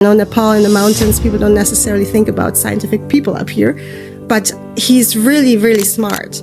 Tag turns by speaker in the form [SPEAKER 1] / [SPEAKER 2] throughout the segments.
[SPEAKER 1] Nepal in the mountains, people don't necessarily think about scientific people up here, but he's really, really smart.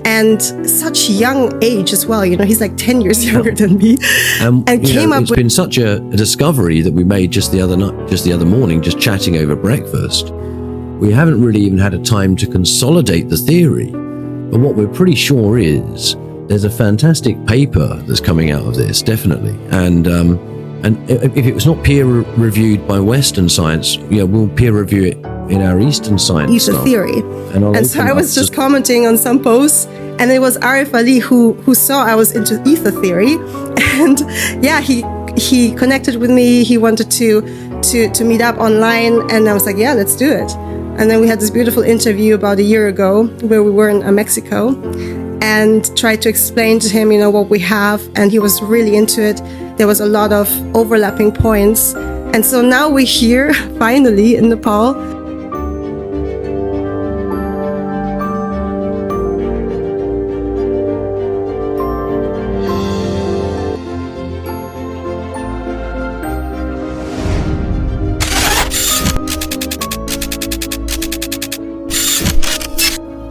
[SPEAKER 1] And such young age as well. He's like 10 years younger than me. And came up
[SPEAKER 2] it's been such a discovery that we made just the other morning, just chatting over breakfast. We haven't really even had a time to consolidate the theory. But what we're pretty sure is there's a fantastic paper that's coming out of this, definitely. And if it was not peer reviewed by Western science, we'll peer review it in our Eastern science
[SPEAKER 1] ether
[SPEAKER 2] stuff.
[SPEAKER 1] Theory. And so I was just commenting on some posts, and it was Arif Ali who saw I was into ether theory, and he connected with me. He wanted to meet up online, and I was like, yeah, let's do it. And then we had this beautiful interview about a year ago where we were in Mexico, and tried to explain to him, what we have, and he was really into it. There was a lot of overlapping points, and so now we're here finally in Nepal.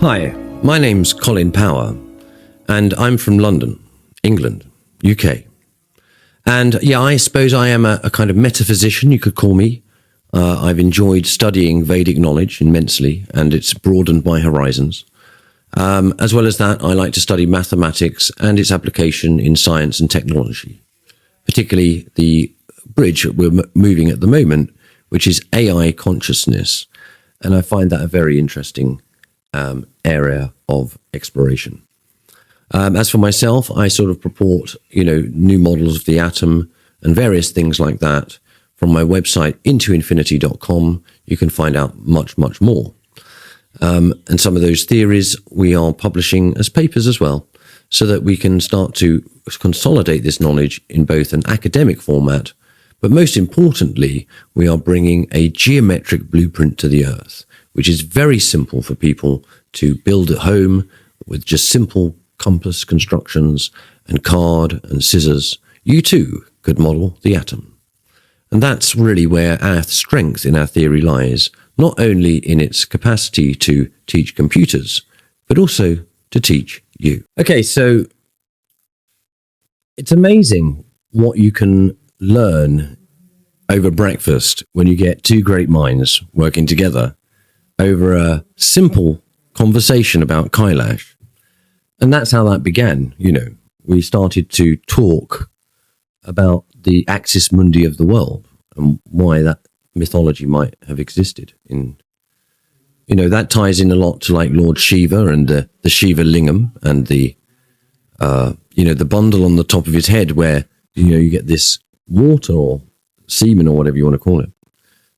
[SPEAKER 2] Hi, my name's Colin Power, and I'm from London, England, UK. And I suppose I am a kind of metaphysician, you could call me. I've enjoyed studying Vedic knowledge immensely, and it's broadened my horizons. As well as that, I like to study mathematics and its application in science and technology, particularly the bridge that we're moving at the moment, which is AI consciousness. And I find that a very interesting area of exploration. As for myself, I sort of purport, new models of the atom and various things like that. From my website, intoinfinity.com, you can find out much, much more. And some of those theories we are publishing as papers as well, so that we can start to consolidate this knowledge in both an academic format, but most importantly, we are bringing a geometric blueprint to the Earth, which is very simple for people to build at home with just simple compass constructions and card and scissors. You too could model the atom. And that's really where our strength in our theory lies, not only in its capacity to teach computers, but also to teach you. Okay, so it's amazing what you can learn over breakfast when you get two great minds working together over a simple conversation about Kailash. And that's how that began. We started to talk about the axis mundi of the world and why that mythology might have existed. That ties in a lot to like Lord Shiva and the Shiva Lingam and the bundle on the top of his head where, you get this water or semen or whatever you want to call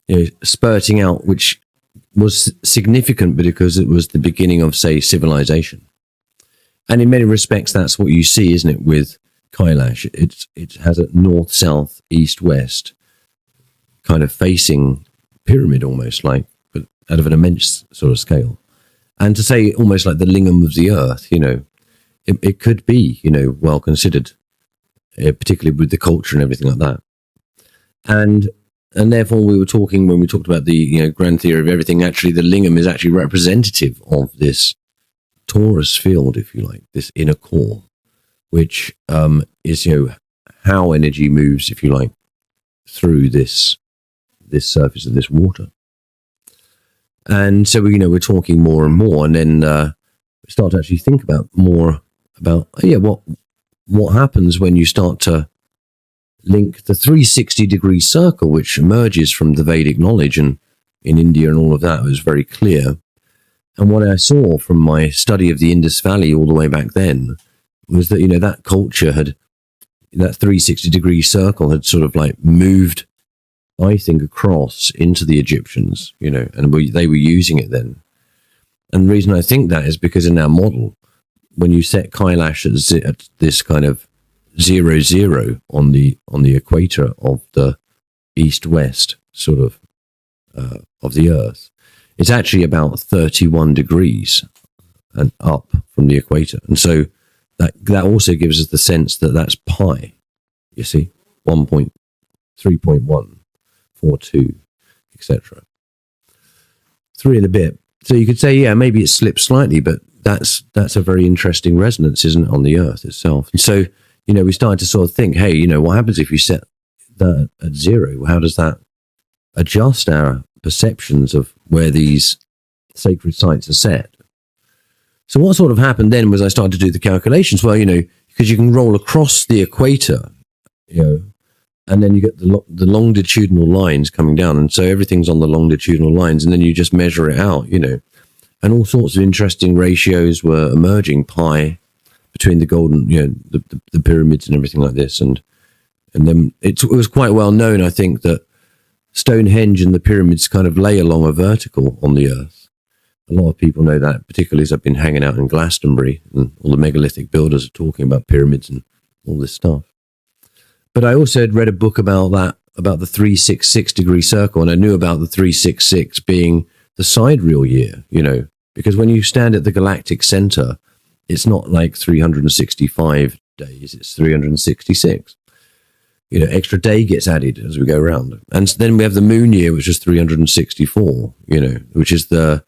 [SPEAKER 2] it, spurting out, which was significant because it was the beginning of, say, civilization. And in many respects, that's what you see, isn't it, with Kailash? It has a north, south, east, west kind of facing pyramid almost like, but out of an immense sort of scale. And to say almost like the lingam of the earth, it could be, well considered, particularly with the culture and everything like that. And therefore we were talking, when we talked about the, grand theory of everything, actually the lingam is actually representative of this torus field, if you like, this inner core, which is, how energy moves, if you like, through this surface of this water. And so, we're talking more and more, and then we start to actually think about what happens when you start to link the 360-degree circle, which emerges from the Vedic knowledge, and in India and all of that was very clear. And what I saw from my study of the Indus Valley all the way back then was that, that culture that 360-degree circle had sort of like moved, I think, across into the Egyptians, and they were using it then. And the reason I think that is because in our model, when you set Kailash at this kind of 0, on the equator of the east-west sort of the Earth, it's actually about 31 degrees and up from the equator. And so that also gives us the sense that that's pi, you see, 1.3.1 or 2, etc. 3 and a bit. So you could say, yeah, maybe it slipped slightly, but that's a very interesting resonance, isn't it, on the Earth itself? And so, we started to sort of think, hey, what happens if you set that at 0? How does that adjust our perceptions of where these sacred sites are set? So what sort of happened then was I started to do the calculations. Well, because you can roll across the equator, and then you get the longitudinal lines coming down, and so everything's on the longitudinal lines, and then you just measure it out, and all sorts of interesting ratios were emerging, pi between the golden, the pyramids and everything like this, and then it was quite well known, I think, that Stonehenge and the pyramids kind of lay along a vertical on the Earth. A lot of people know that, particularly as I've been hanging out in Glastonbury, and all the megalithic builders are talking about pyramids and all this stuff. But I also had read a book about the 366 degree circle, and I knew about the 366 being the sidereal year, because when you stand at the galactic center, it's not like 365 days, it's 366. Extra day gets added as we go around. And then we have the moon year, which is 364, which is the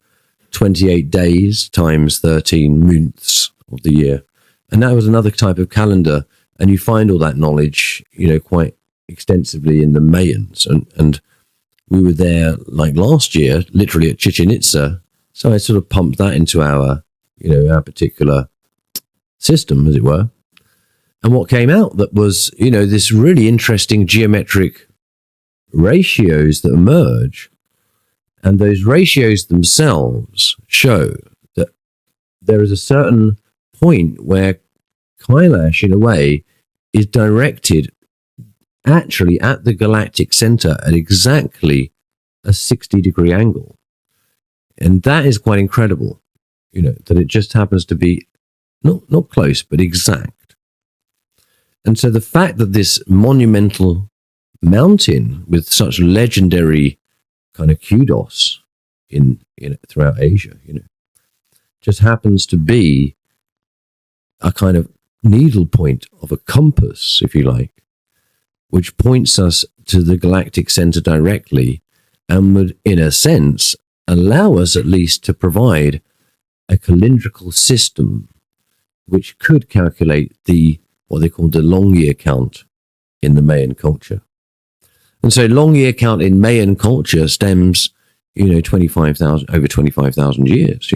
[SPEAKER 2] 28 days times 13 months of the year. And that was another type of calendar. And you find all that knowledge, quite extensively in the Mayans. And we were there like last year, literally at Chichen Itza. So I sort of pumped that into our particular system, as it were. And what came out that was, this really interesting geometric ratios that emerge. And those ratios themselves show that there is a certain point where Kailash, in a way, is directed actually at the galactic center at exactly a 60-degree angle. And that is quite incredible, that it just happens to be not close, but exact. And so the fact that this monumental mountain with such legendary kind of kudos in throughout Asia, just happens to be a kind of needle point of a compass, if you like, which points us to the galactic center directly and would, in a sense, allow us at least to provide a calendrical system which could calculate what they call the long year count in the Mayan culture. And so long year count in Mayan culture stems, over 25,000 years,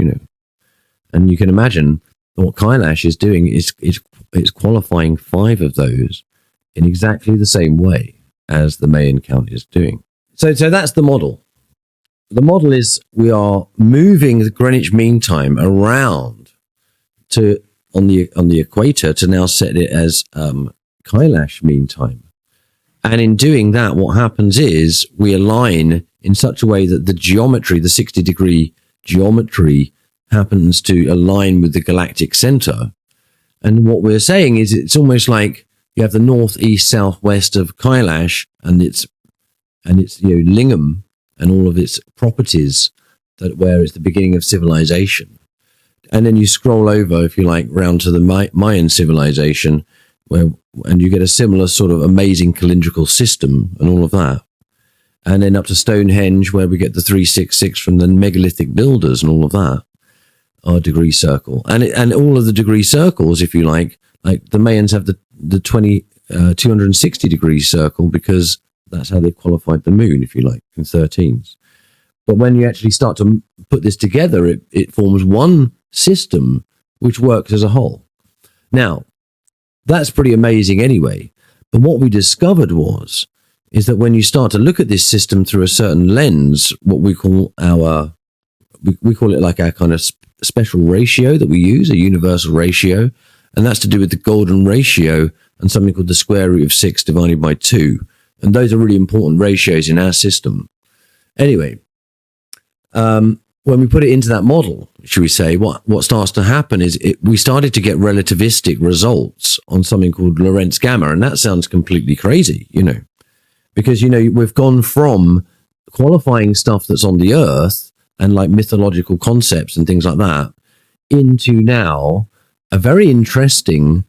[SPEAKER 2] And you can imagine what Kailash is doing is qualifying 5 of those in exactly the same way as the Mayan count is doing. So that's the model. The model is we are moving the Greenwich Mean Time around on the equator to now set it as Kailash Mean Time. And in doing that, what happens is we align in such a way that the geometry, the 60-degree geometry, happens to align with the galactic center. And what we're saying is it's almost like you have the north, east, south, west of Kailash and its lingam and all of its properties where it's the beginning of civilization. And then you scroll over, if you like, round to the Mayan civilization, and you get a similar sort of amazing calendrical system and all of that. And then up to Stonehenge, where we get the 366 from the megalithic builders and all of that, our degree circle. And all of the degree circles, if you like the Mayans have the 260 degree circle because that's how they qualified the moon, if you like, in 13s. But when you actually start to put this together, it forms one system which works as a whole. Now, that's pretty amazing anyway. But what we discovered is that when you start to look at this system through a certain lens, what we call we call it like our kind of special ratio that we use, a universal ratio, and that's to do with the golden ratio and something called the square root of 6 divided by 2. And those are really important ratios in our system. Anyway, when we put it into that model, should we say, what starts to happen is we started to get relativistic results on something called Lorentz gamma. And that sounds completely crazy, because, we've gone from qualifying stuff that's on the Earth and like mythological concepts and things like that into now a very interesting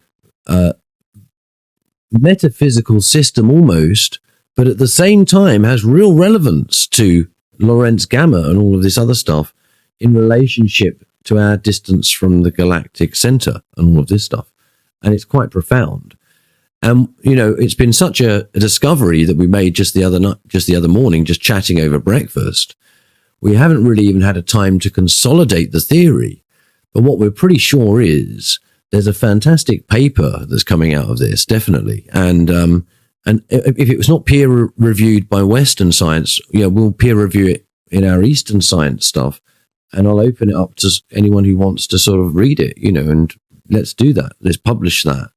[SPEAKER 2] metaphysical system almost, but at the same time has real relevance to Lorentz gamma and all of this other stuff in relationship to our distance from the galactic center and all of this stuff. And it's quite profound. And, it's been such a discovery that we made just the other morning, just chatting over breakfast. We haven't really even had a time to consolidate the theory. But what we're pretty sure is there's a fantastic paper that's coming out of this, definitely. And if it was not peer reviewed by Western science, we'll peer review it in our Eastern science stuff. And I'll open it up to anyone who wants to sort of read it, and let's do that. Let's publish that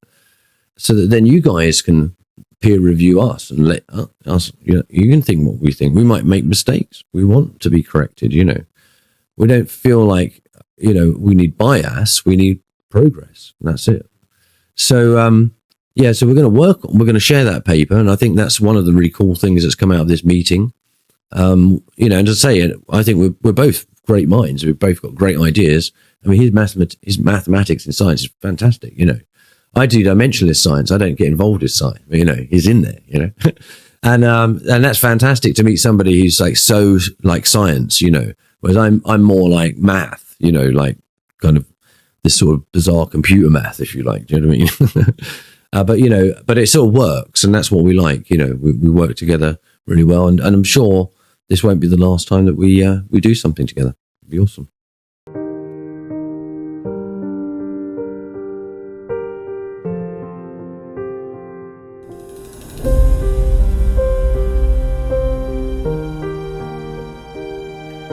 [SPEAKER 2] so that then you guys can peer review us and let us, you can think what we think. We might make mistakes. We want to be corrected, We don't feel like, we need bias. We need progress. And that's it. So, so we're going to share that paper. And I think that's one of the really cool things that's come out of this meeting. And to say it, I think we're both great minds. We've both got great ideas. I mean, his mathematics and science is fantastic. I do dimensionalist science. I don't get involved with science. He's in there. and that's fantastic to meet somebody who's like so like science. Whereas I'm more like math. Like kind of this sort of bizarre computer math, if you like. Do you know what I mean? But it sort of works, and that's what we like. We work together really well, and I'm sure this won't be the last time that we do something together. It'd be awesome.